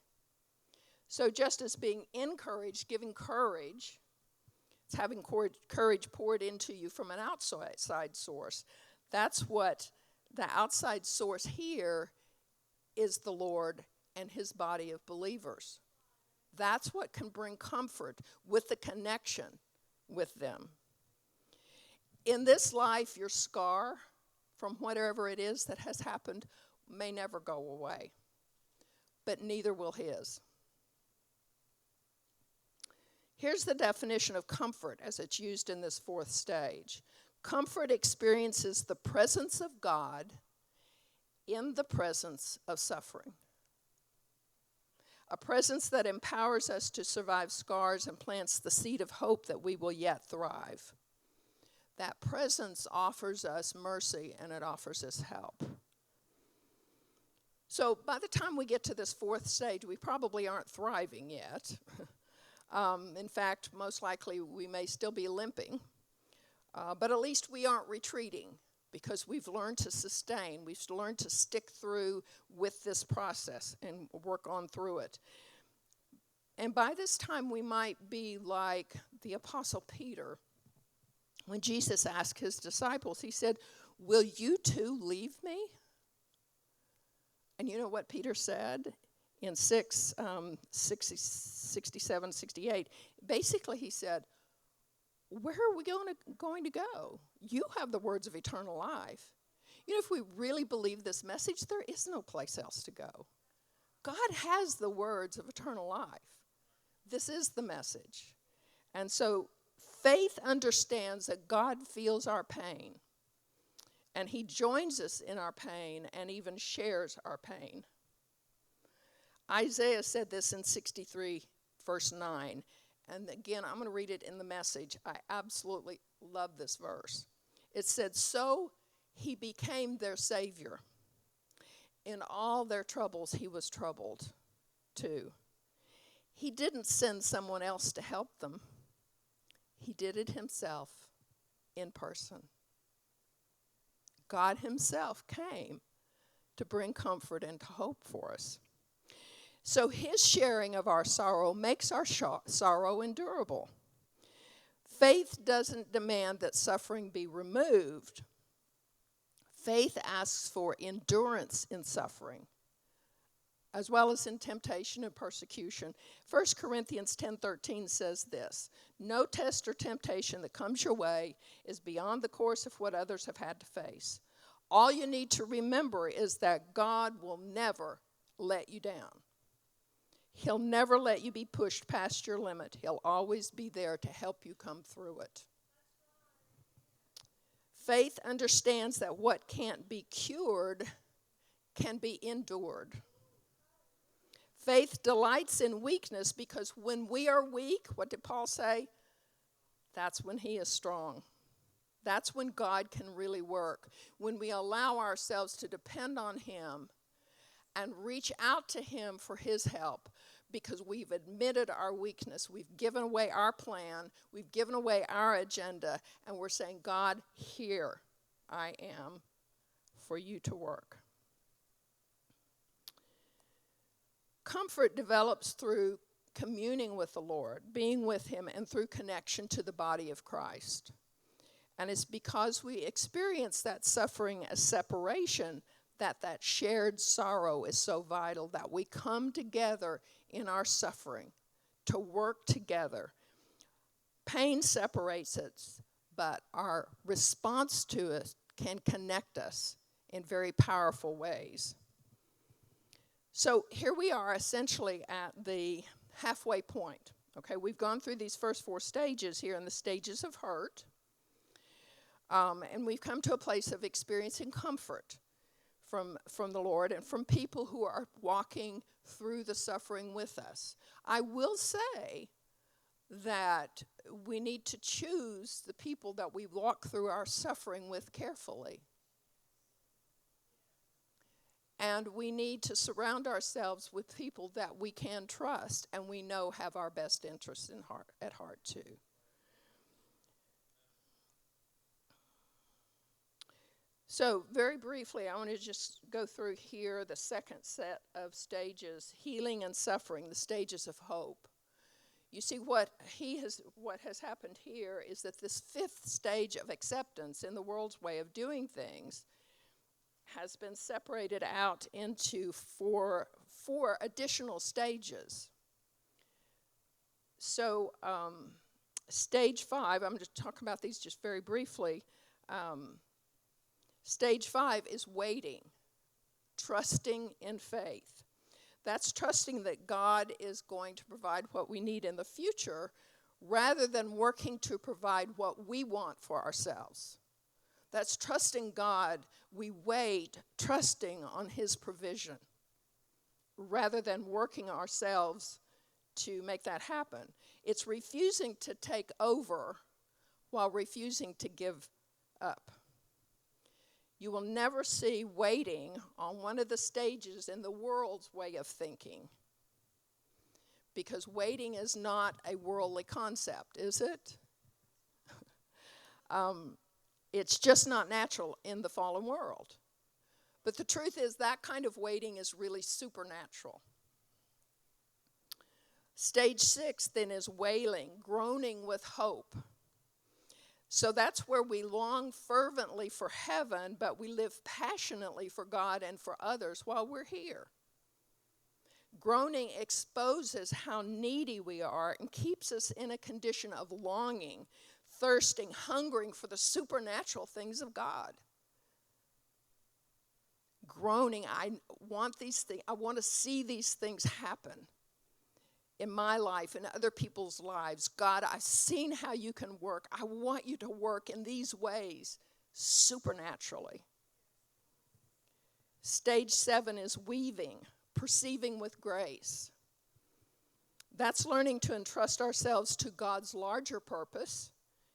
So just as being encouraged, giving courage, it's having courage poured into you from an outside source. That's what the outside source here is, the Lord and his body of believers. That's what can bring comfort with the connection with them. In this life, your scar from whatever it is that has happened may never go away, but neither will his. Here's the definition of comfort as it's used in this fourth stage. Comfort experiences the presence of God in the presence of suffering. A presence that empowers us to survive scars and plants the seed of hope that we will yet thrive. That presence offers us mercy and it offers us help. So by the time we get to this fourth stage, we probably aren't thriving yet. In fact, most likely we may still be limping. But at least we aren't retreating because we've learned to sustain. We've learned to stick through with this process and work on through it. And by this time, we might be like the Apostle Peter. When Jesus asked his disciples, he said, "Will you too leave me?" And you know what Peter said in 67, 68? Basically, he said, where are we going to go? You have the words of eternal life. You know, if we really believe this message, there is no place else to go. God has the words of eternal life. This is the message. And so faith understands that God feels our pain. And he joins us in our pain and even shares our pain. Isaiah said this in 63, verse 9. And again, I'm going to read it in the Message. I absolutely love this verse. It said, "So he became their Savior. In all their troubles, he was troubled too. He didn't send someone else to help them. He did it himself in person." God himself came to bring comfort and to hope for us. So his sharing of our sorrow makes our sorrow endurable. Faith doesn't demand that suffering be removed. Faith asks for endurance in suffering, as well as in temptation and persecution. 1 Corinthians 10:13 says this: "No test or temptation that comes your way is beyond the course of what others have had to face. All you need to remember is that God will never let you down. He'll never let you be pushed past your limit. He'll always be there to help you come through it." Faith understands that what can't be cured can be endured. Faith delights in weakness because when we are weak, what did Paul say? That's when he is strong. That's when God can really work. When we allow ourselves to depend on him and reach out to him for his help because we've admitted our weakness. We've given away our plan. We've given away our agenda. And we're saying, God, here I am for you to work. Comfort develops through communing with the Lord, being with him, and through connection to the body of Christ. And it's because we experience that suffering as separation that shared sorrow is so vital, that we come together in our suffering to work together. Pain separates us, but our response to it can connect us in very powerful ways. So here we are essentially at the halfway point. Okay, we've gone through these first 4 stages here in the stages of hurt. And we've come to a place of experiencing comfort from the Lord and from people who are walking through the suffering with us. I will say that we need to choose the people that we walk through our suffering with carefully. And we need to surround ourselves with people that we can trust and we know have our best interests at heart too. So very briefly, I want to just go through here the second set of stages, healing and suffering, the stages of hope. You see, what has happened here is that this 5th stage of acceptance in the world's way of doing things has been separated out into four additional stages. So stage 5, I'm just talking about these just very briefly. Stage 5 is waiting, trusting in faith. That's trusting that God is going to provide what we need in the future rather than working to provide what we want for ourselves. That's trusting God. We wait, trusting on his provision rather than working ourselves to make that happen. It's refusing to take over while refusing to give up. You will never see waiting on one of the stages in the world's way of thinking, because waiting is not a worldly concept, is it? It's just not natural in the fallen world. But the truth is that kind of waiting is really supernatural. Stage 6 then is wailing, groaning with hope. So that's where we long fervently for heaven, but we live passionately for God and for others while we're here. Groaning exposes how needy we are and keeps us in a condition of longing, thirsting, hungering for the supernatural things of God. Groaning, I want these things, I want to see these things happen in my life and other people's lives. God, I've seen how you can work. I want you to work in these ways supernaturally. Stage 7 is weaving, perceiving with grace. That's learning to entrust ourselves to God's larger purpose,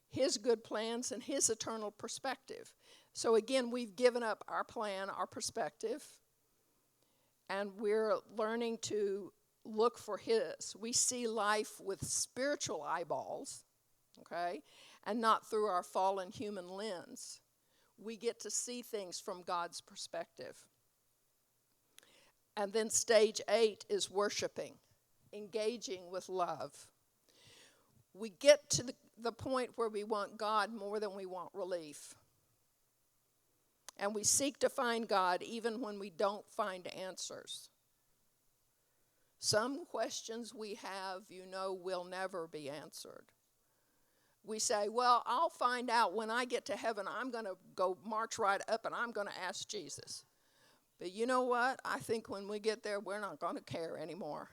his good plans, and his eternal perspective. So again, we've given up our plan, our perspective, and we're learning to look for his. We see life with spiritual eyeballs, okay, and not through our fallen human lens. We get to see things from God's perspective. And then stage 8 is worshiping, engaging with love. We get to the point where we want God more than we want relief. And we seek to find God even when we don't find answers. Some questions we have, will never be answered. We say, well, I'll find out when I get to heaven. I'm going to go march right up and I'm going to ask Jesus. But you know what? I think when we get there, we're not going to care anymore.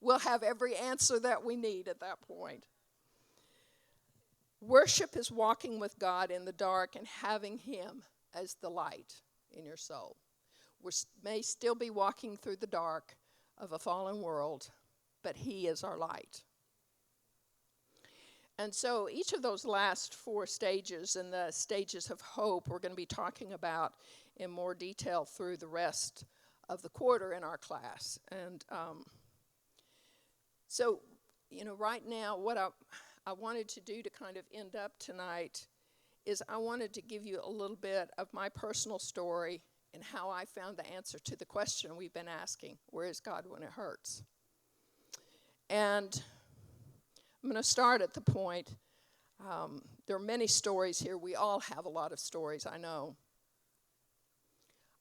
We'll have every answer that we need at that point. Worship is walking with God in the dark and having Him as the light in your soul. We may still be walking through the dark of a fallen world, but He is our light. And so each of those last 4 stages and the stages of hope we're going to be talking about in more detail through the rest of the quarter in our class. And so, right now what I wanted to do to kind of end up tonight is I wanted to give you a little bit of my personal story and how I found the answer to the question we've been asking, where is God when it hurts? And I'm going to start at the point, there are many stories here. We all have a lot of stories, I know.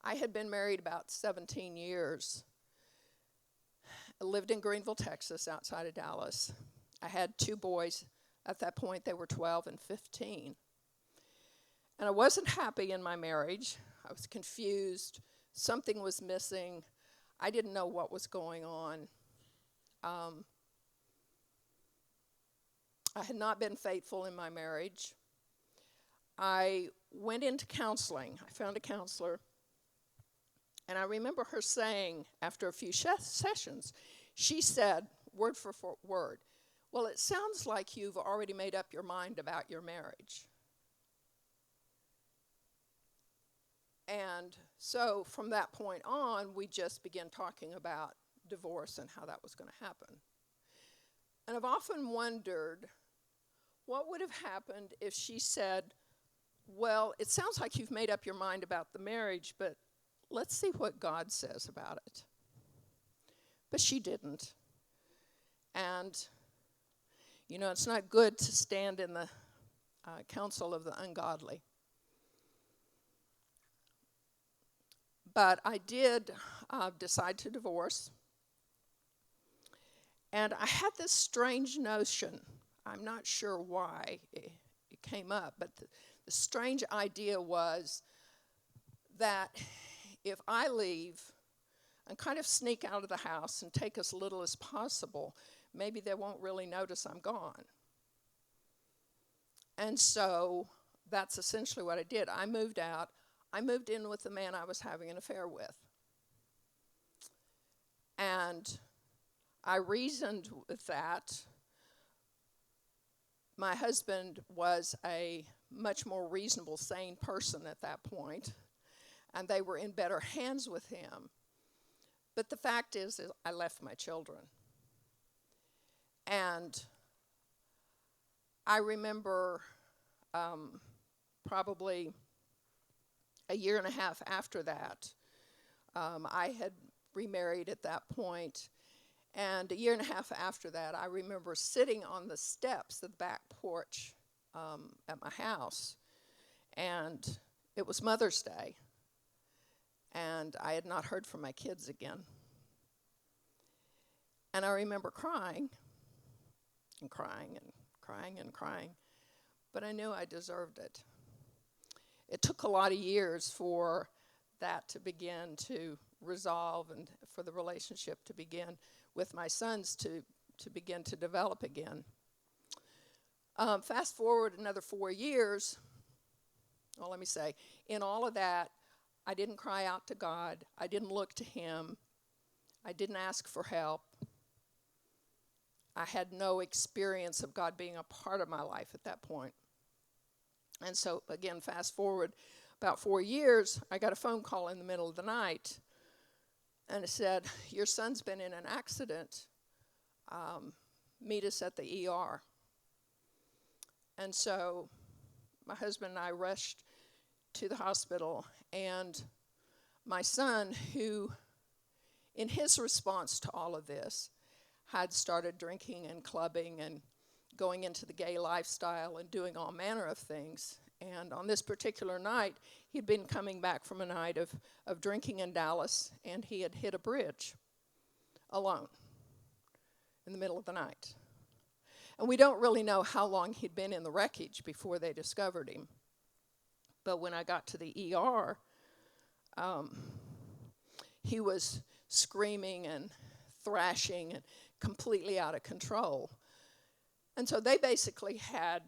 I had been married about 17 years. I lived in Greenville, Texas, outside of Dallas. I had 2 boys. At that point, they were 12 and 15. And I wasn't happy in my marriage. I was confused. Something was missing. I didn't know what was going on. I had not been faithful in my marriage. I went into counseling. I found a counselor. And I remember her saying, after a few sessions, she said, word for word, well, it sounds like you've already made up your mind about your marriage. And so from that point on, we just began talking about divorce and how that was going to happen. And I've often wondered, what would have happened if she said, well, it sounds like you've made up your mind about the marriage, but let's see what God says about it. But she didn't. And, it's not good to stand in the counsel of the ungodly. But I did decide to divorce. And I had this strange notion. I'm not sure why it came up, but the strange idea was that if I leave and kind of sneak out of the house and take as little as possible, maybe they won't really notice I'm gone. And so that's essentially what I did. I moved out. I moved in with the man I was having an affair with. And I reasoned with that. My husband was a much more reasonable, sane person at that point, and they were in better hands with him. But the fact is I left my children. And I remember probably a year and a half after that, I had remarried at that point. And a year and a half after that, I remember sitting on the steps of the back porch at my house. And it was Mother's Day. And I had not heard from my kids again. And I remember crying and crying and crying and crying. But I knew I deserved it. It took a lot of years for that to begin to resolve and for the relationship to begin with my sons to begin to develop again. Fast forward another 4 years. Well, let me say, in all of that, I didn't cry out to God. I didn't look to Him. I didn't ask for help. I had no experience of God being a part of my life at that point. And so, again, fast forward about 4 years, I got a phone call in the middle of the night. And it said, your son's been in an accident. Meet us at the ER. And so my husband and I rushed to the hospital. And my son, who, in his response to all of this, had started drinking and clubbing and going into the gay lifestyle and doing all manner of things. And on this particular night, he'd been coming back from a night of drinking in Dallas, and he had hit a bridge alone in the middle of the night. And we don't really know how long he'd been in the wreckage before they discovered him. But when I got to the ER, he was screaming and thrashing and completely out of control. And so they basically had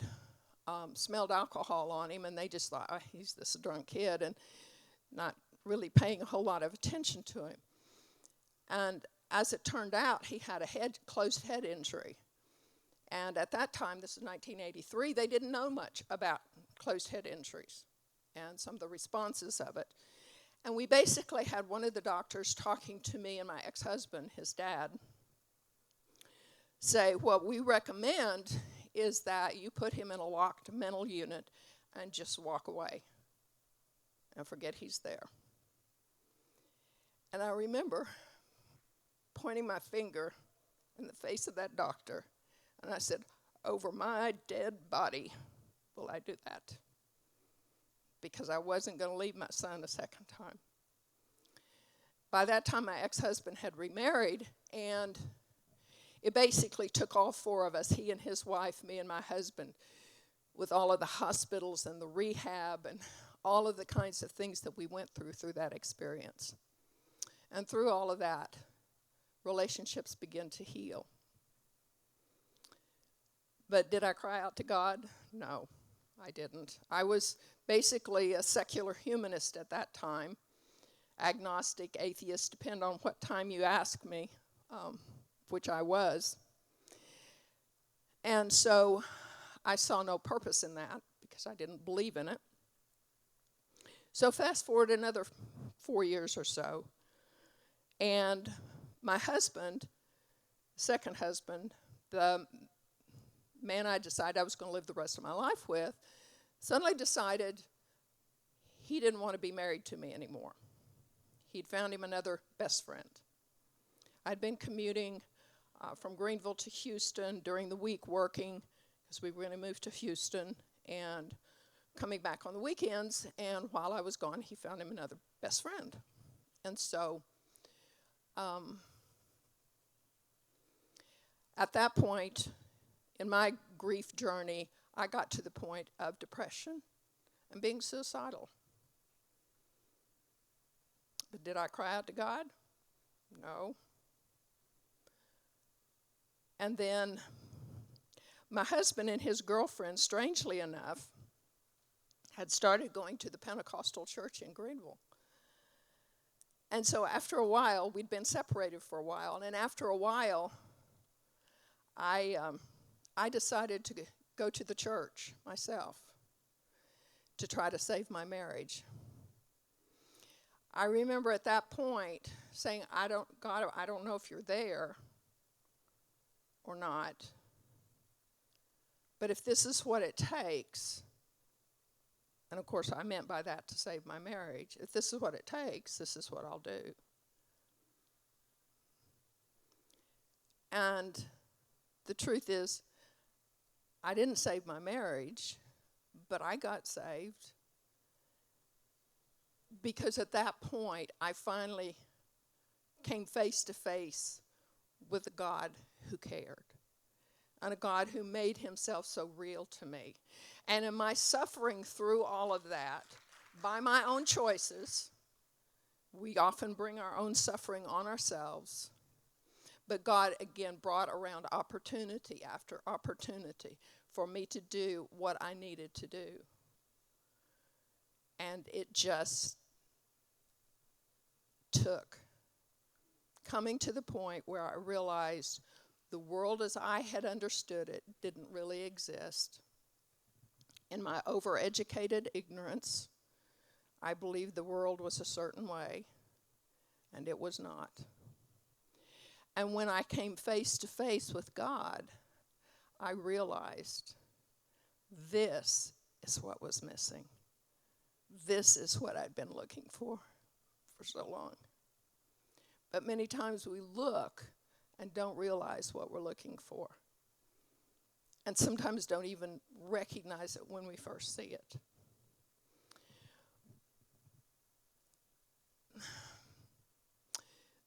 smelled alcohol on him, and they just thought, oh, he's this drunk kid, and not really paying a whole lot of attention to him. And as it turned out, he had a closed head injury. And at that time, this is 1983, they didn't know much about closed head injuries and some of the responses of it. And we basically had one of the doctors talking to me and my ex-husband, his dad, say, what we recommend is that you put him in a locked mental unit and just walk away and forget he's there. And I remember pointing my finger in the face of that doctor, and I said, over my dead body will I do that, because I wasn't going to leave my son a second time. By that time, my ex-husband had remarried, and it basically took all four of us, he and his wife, me and my husband, with all of the hospitals and the rehab and all of the kinds of things that we went through that experience. And through all of that, relationships began to heal. But did I cry out to God? No, I didn't. I was basically a secular humanist at that time, agnostic, atheist, depend on what time you ask me, which I was. And so I saw no purpose in that because I didn't believe in it. So fast forward another 4 years or so, and my husband, second husband, the man I decided I was going to live the rest of my life with, suddenly decided he didn't want to be married to me anymore. He'd found him another best friend. I'd been commuting from Greenville to Houston during the week working, because we were going to move to Houston, and coming back on the weekends, and while I was gone, he found him another best friend. And so at that point in my grief journey, I got to the point of depression and being suicidal. But did I cry out to God? No. And then my husband and his girlfriend, strangely enough, had started going to the Pentecostal church in Greenville. And so after a while, we'd been separated for a while, and after a while, I decided to go to the church myself to try to save my marriage. I remember at that point saying, God, I don't know if you're there or not, but if this is what it takes, and of course I meant by that to save my marriage, if this is what it takes, this is what I'll do. And the truth is, I didn't save my marriage, but I got saved because at that point, I finally came face to face with a God who cared and a God who made himself so real to me. And in my suffering through all of that, by my own choices, we often bring our own suffering on ourselves. But God, again, brought around opportunity after opportunity for me to do what I needed to do. And it just took coming to the point where I realized the world as I had understood it didn't really exist. In my overeducated ignorance, I believed the world was a certain way, and it was not. And when I came face to face with God, I realized this is what was missing. This is what I'd been looking for so long. But many times we look and don't realize what we're looking for. And sometimes don't even recognize it when we first see it.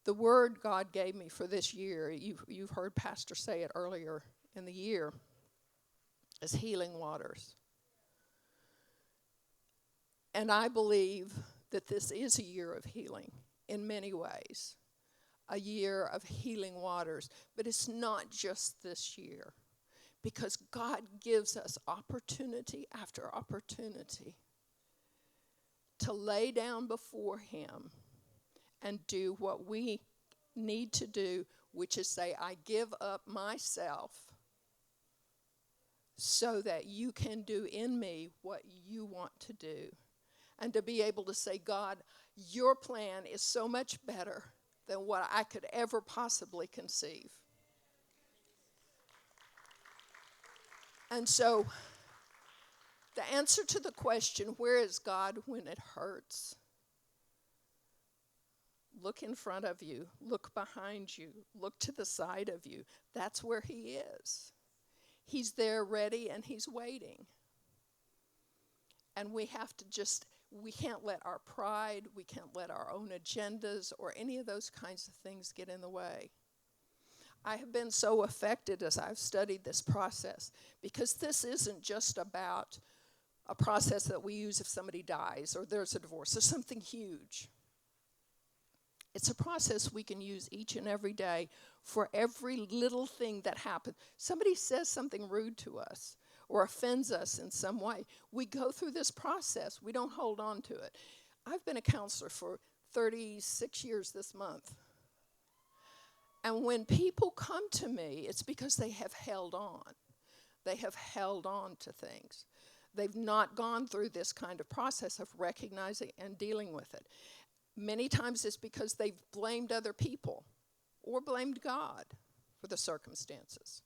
The word God gave me for this year, you've heard Pastor say it earlier in the year, is healing waters. And I believe that this is a year of healing in many ways, a year of healing waters. But it's not just this year, because God gives us opportunity after opportunity to lay down before him and do what we need to do, which is say, I give up myself so that you can do in me what you want to do. And to be able to say, God, your plan is so much better than what I could ever possibly conceive. And so, the answer to the question, where is God when it hurts? Look in front of you. Look behind you. Look to the side of you. That's where he is. He's there ready and he's waiting. And we have to we can't let our pride, we can't let our own agendas or any of those kinds of things get in the way. I have been so affected as I've studied this process, because this isn't just about a process that we use if somebody dies or there's a divorce. There's something huge. It's a process we can use each and every day for every little thing that happens. Somebody says something rude to us or offends us in some way. We go through this process. We don't hold on to it. I've been a counselor for 36 years this month. And when people come to me, it's because they have held on. They have held on to things. They've not gone through this kind of process of recognizing and dealing with it. Many times it's because they've blamed other people or blamed God for the circumstances.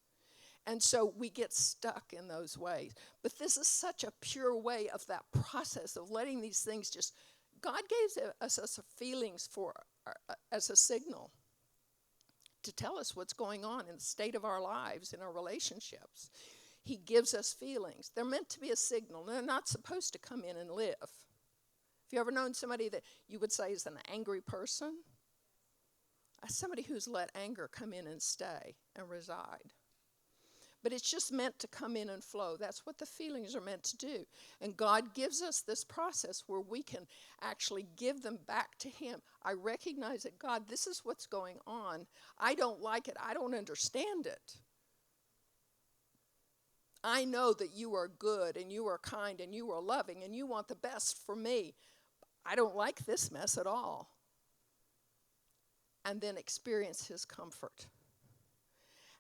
And so we get stuck in those ways. But this is such a pure way of that process of letting these things just, God gave us feelings as a signal to tell us what's going on in the state of our lives, in our relationships. He gives us feelings. They're meant to be a signal. They're not supposed to come in and live. Have you ever known somebody that you would say is an angry person? Somebody who's let anger come in and stay and reside. But it's just meant to come in and flow. That's what the feelings are meant to do. And God gives us this process where we can actually give them back to him. I recognize that, God, this is what's going on. I don't like it. I don't understand it. I know that you are good and you are kind and you are loving and you want the best for me. I don't like this mess at all. And then experience his comfort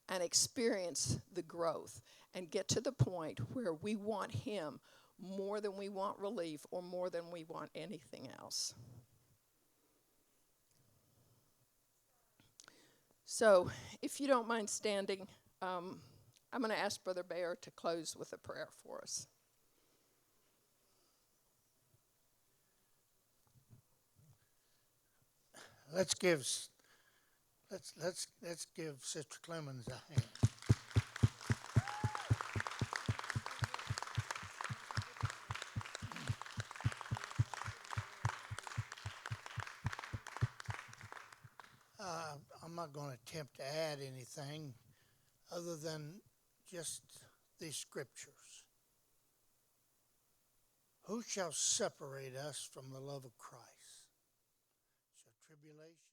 and experience the growth and get to the point where we want him more than we want relief or more than we want anything else. So, if you don't mind standing, I'm going to ask Brother Bear to close with a prayer for us. Let's give Sister Clemons a hand. I'm not going to attempt to add anything other than just these scriptures. Who shall separate us from the love of Christ? Shall tribulation?